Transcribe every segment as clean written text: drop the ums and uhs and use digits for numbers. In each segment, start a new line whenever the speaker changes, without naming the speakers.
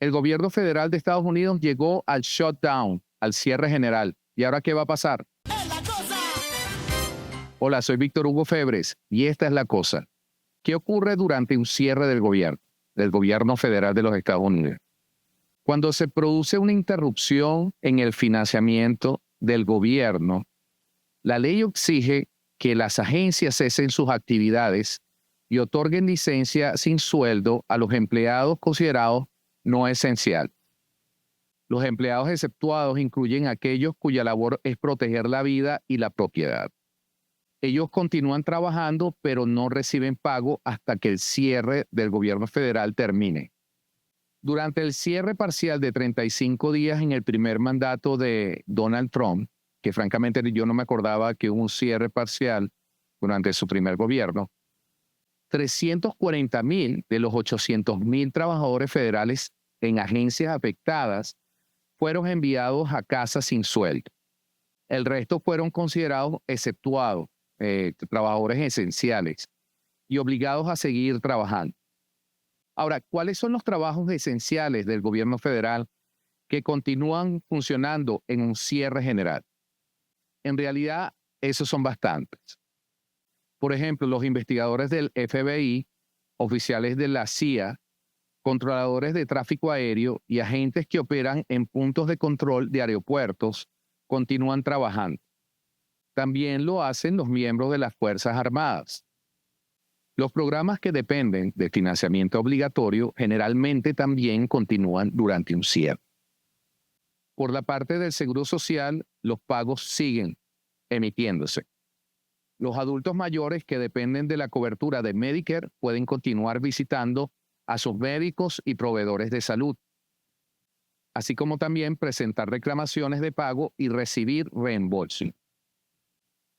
El gobierno federal de Estados Unidos llegó al shutdown, al cierre general. ¿Y ahora qué va a pasar? Hola, soy Víctor Hugo Febres y esta es la cosa. ¿Qué ocurre durante un cierre del gobierno federal de los Estados Unidos? Cuando se produce una interrupción en el financiamiento del gobierno, la ley exige que las agencias cesen sus actividades y otorguen licencia sin sueldo a los empleados considerados no esencial. Los empleados exceptuados incluyen aquellos cuya labor es proteger la vida y la propiedad. Ellos continúan trabajando, pero no reciben pago hasta que el cierre del gobierno federal termine. Durante el cierre parcial de 35 días en el primer mandato de Donald Trump, que francamente yo no me acordaba que hubo un cierre parcial durante su primer gobierno, 340,000 de los 800,000 trabajadores federales en agencias afectadas fueron enviados a casa sin sueldo. El resto fueron considerados exceptuados, trabajadores esenciales y obligados a seguir trabajando. Ahora, ¿cuáles son los trabajos esenciales del gobierno federal que continúan funcionando en un cierre general? En realidad, esos son bastantes. Por ejemplo, los investigadores del FBI, oficiales de la CIA, controladores de tráfico aéreo y agentes que operan en puntos de control de aeropuertos continúan trabajando. También lo hacen los miembros de las Fuerzas Armadas. Los programas que dependen de financiamiento obligatorio generalmente también continúan durante un cierre. Por la parte del Seguro Social, los pagos siguen emitiéndose. Los adultos mayores que dependen de la cobertura de Medicare pueden continuar visitando a sus médicos y proveedores de salud, así como también presentar reclamaciones de pago y recibir reembolso.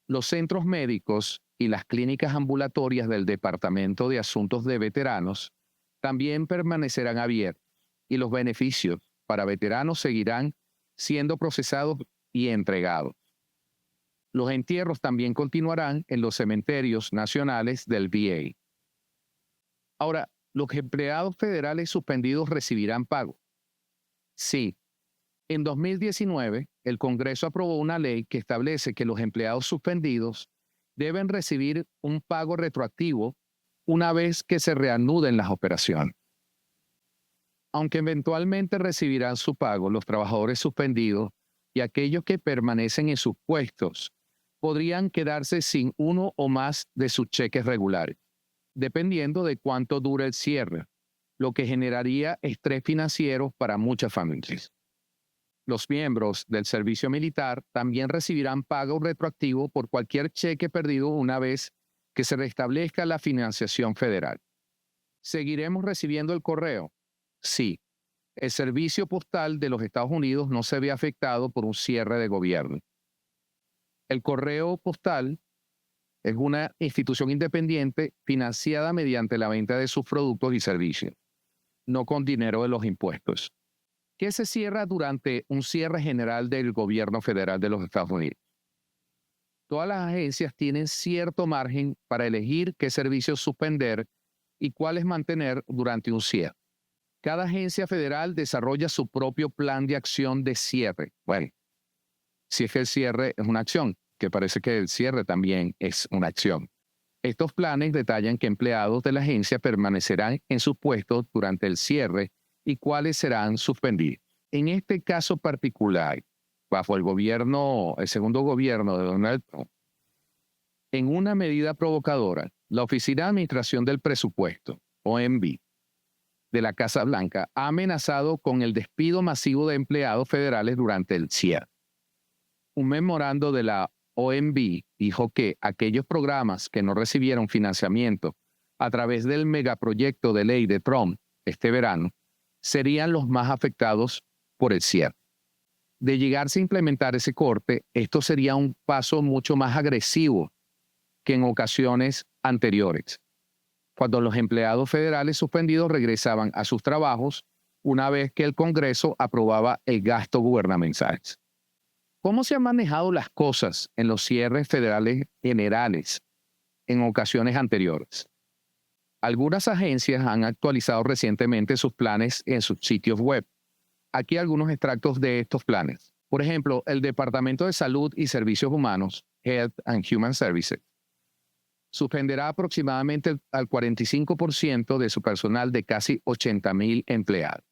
Los centros médicos y las clínicas ambulatorias del Departamento de Asuntos de Veteranos también permanecerán abiertos y los beneficios para veteranos seguirán siendo procesados y entregados. Los entierros también continuarán en los cementerios nacionales del VA. Ahora, ¿los empleados federales suspendidos recibirán pago? Sí. En 2019, el Congreso aprobó una ley que establece que los empleados suspendidos deben recibir un pago retroactivo una vez que se reanuden las operaciones. Aunque eventualmente recibirán su pago, los trabajadores suspendidos y aquellos que permanecen en sus puestos podrían quedarse sin uno o más de sus cheques regulares, dependiendo de cuánto dure el cierre, lo que generaría estrés financiero para muchas familias. Los miembros del servicio militar también recibirán pago retroactivo por cualquier cheque perdido una vez que se restablezca la financiación federal. ¿Seguiremos recibiendo el correo? Sí. El servicio postal de los Estados Unidos no se ve afectado por un cierre de gobierno. El correo postal es una institución independiente financiada mediante la venta de sus productos y servicios, no con dinero de los impuestos. ¿Qué se cierra durante un cierre general del gobierno federal de los Estados Unidos? Todas las agencias tienen cierto margen para elegir qué servicios suspender y cuáles mantener durante un cierre. Cada agencia federal desarrolla su propio plan de acción de cierre. Bueno, si es que el cierre es una acción, que parece que el cierre también es una acción. Estos planes detallan qué empleados de la agencia permanecerán en sus puestos durante el cierre y cuáles serán suspendidos. En este caso particular, bajo el segundo gobierno de Donald Trump, en una medida provocadora, la Oficina de Administración del Presupuesto, OMB, de la Casa Blanca, ha amenazado con el despido masivo de empleados federales durante el cierre. Un memorando de la OMB dijo que aquellos programas que no recibieron financiamiento a través del megaproyecto de ley de Trump este verano serían los más afectados por el cierre. De llegarse a implementar ese corte, esto sería un paso mucho más agresivo que en ocasiones anteriores, cuando los empleados federales suspendidos regresaban a sus trabajos una vez que el Congreso aprobaba el gasto gubernamental. ¿Cómo se han manejado las cosas en los cierres federales generales en ocasiones anteriores? Algunas agencias han actualizado recientemente sus planes en sus sitios web. Aquí algunos extractos de estos planes. Por ejemplo, el Departamento de Salud y Servicios Humanos, Health and Human Services, suspenderá aproximadamente al 45% de su personal de casi 80,000 empleados,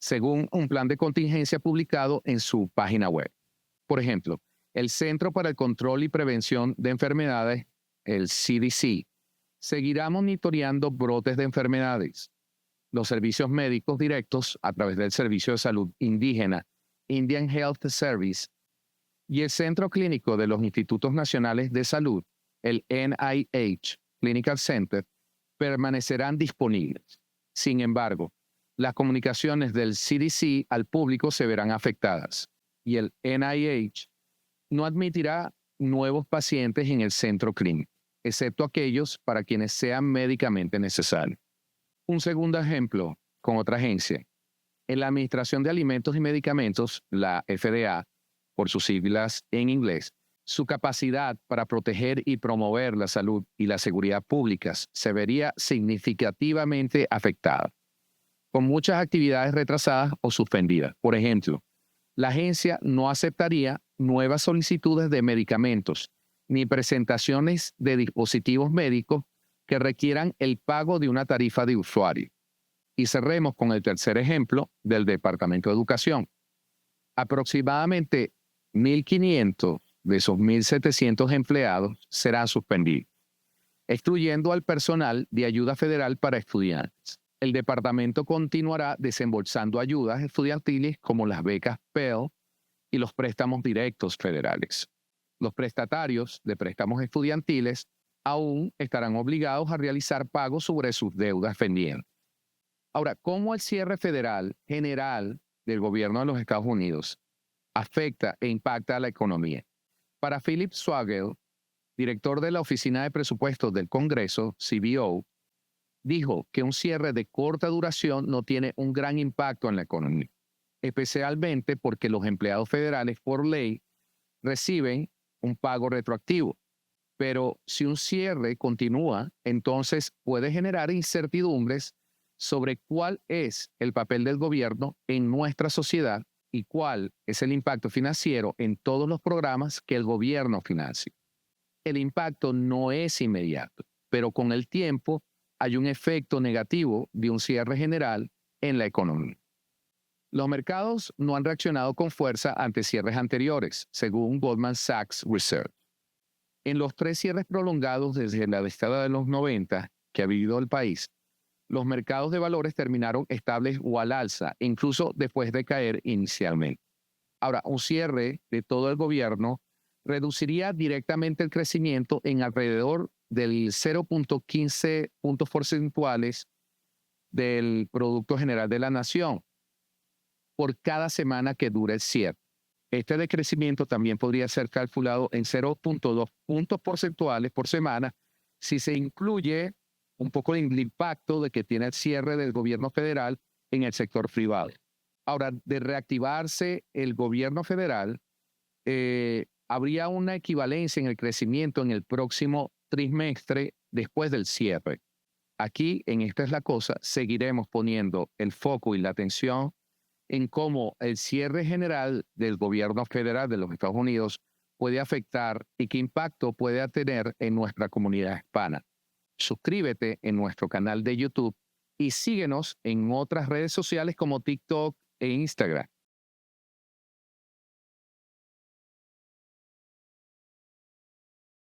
según un plan de contingencia publicado en su página web. Por ejemplo, el Centro para el Control y Prevención de Enfermedades, el CDC, seguirá monitoreando brotes de enfermedades. Los servicios médicos directos a través del Servicio de Salud Indígena, Indian Health Service, y el Centro Clínico de los Institutos Nacionales de Salud, el NIH Clinical Center, permanecerán disponibles. Sin embargo, las comunicaciones del CDC al público se verán afectadas y el NIH no admitirá nuevos pacientes en el centro clínico, excepto aquellos para quienes sean médicamente necesarios. Un segundo ejemplo con otra agencia. En la Administración de Alimentos y Medicamentos, la FDA, por sus siglas en inglés, su capacidad para proteger y promover la salud y la seguridad públicas se vería significativamente afectada, con muchas actividades retrasadas o suspendidas. Por ejemplo, la agencia no aceptaría nuevas solicitudes de medicamentos ni presentaciones de dispositivos médicos que requieran el pago de una tarifa de usuario. Y cerremos con el tercer ejemplo del Departamento de Educación. Aproximadamente 1,500 de esos 1,700 empleados serán suspendidos, excluyendo al personal de ayuda federal para estudiantes. El departamento continuará desembolsando ayudas estudiantiles como las becas Pell y los préstamos directos federales. Los prestatarios de préstamos estudiantiles aún estarán obligados a realizar pagos sobre sus deudas pendientes. Ahora, ¿cómo el cierre federal general del gobierno de los Estados Unidos afecta e impacta a la economía? Para Philip Swagel, director de la Oficina de Presupuestos del Congreso, CBO, dijo que un cierre de corta duración no tiene un gran impacto en la economía, especialmente porque los empleados federales por ley reciben un pago retroactivo. Pero si un cierre continúa, entonces puede generar incertidumbres sobre cuál es el papel del gobierno en nuestra sociedad y cuál es el impacto financiero en todos los programas que el gobierno financia. El impacto no es inmediato, pero con el tiempo hay un efecto negativo de un cierre general en la economía. Los mercados no han reaccionado con fuerza ante cierres anteriores, según Goldman Sachs Research. En los 3 cierres prolongados desde la década de los 90 que ha vivido el país, los mercados de valores terminaron estables o al alza, incluso después de caer inicialmente. Ahora, un cierre de todo el gobierno reduciría directamente el crecimiento en alrededor del 0,15 puntos porcentuales del Producto General de la Nación por cada semana que dure el cierre. Este decrecimiento también podría ser calculado en 0,2 puntos porcentuales por semana si se incluye un poco el impacto de que tiene el cierre del gobierno federal en el sector privado. Ahora, de reactivarse el gobierno federal, habría una equivalencia en el crecimiento en el próximo trimestre después del cierre. Aquí, en Esta es la Cosa, seguiremos poniendo el foco y la atención en cómo el cierre general del gobierno federal de los Estados Unidos puede afectar y qué impacto puede tener en nuestra comunidad hispana. Suscríbete en nuestro canal de YouTube y síguenos en otras redes sociales como TikTok e Instagram.